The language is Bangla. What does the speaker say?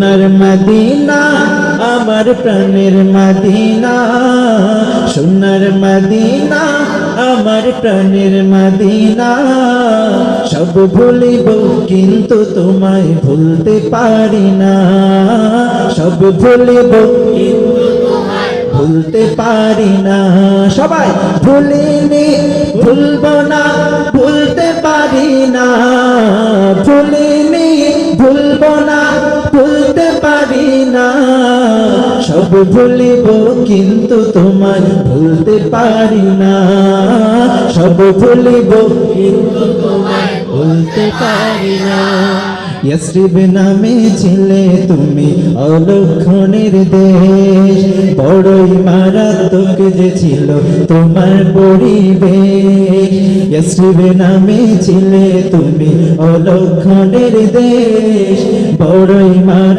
সোনার মদিনা আমার প্রাণের মদিনা, সোনার মদিনা আমার প্রাণের মদিনা। সব ভুলিব কিন্তু তোমায় ভুলতে পারি না, সব ভুলিব কিন্তু তোমায় ভুলতে পারি না। সবাই ভুলিনি ভুলব না, ভুলতে পারি না, ভুলিনি ভুলব না, ভুলতে পারি না। সব ভুলিব কিন্তু তোমায় ভুলতে পারি না, সব ভুলিব কিন্তু তোমায় ভুলতে পারি না। ইয়াসরিব নামে ছিলে তুমি অলক্ষণের দেশ, বড়ই মারাত্মক যে ছিল তোমার পরিবেশ। ইয়াসরিব নামে ছিলে তুমি অলক্ষণের দেশ, বড়ই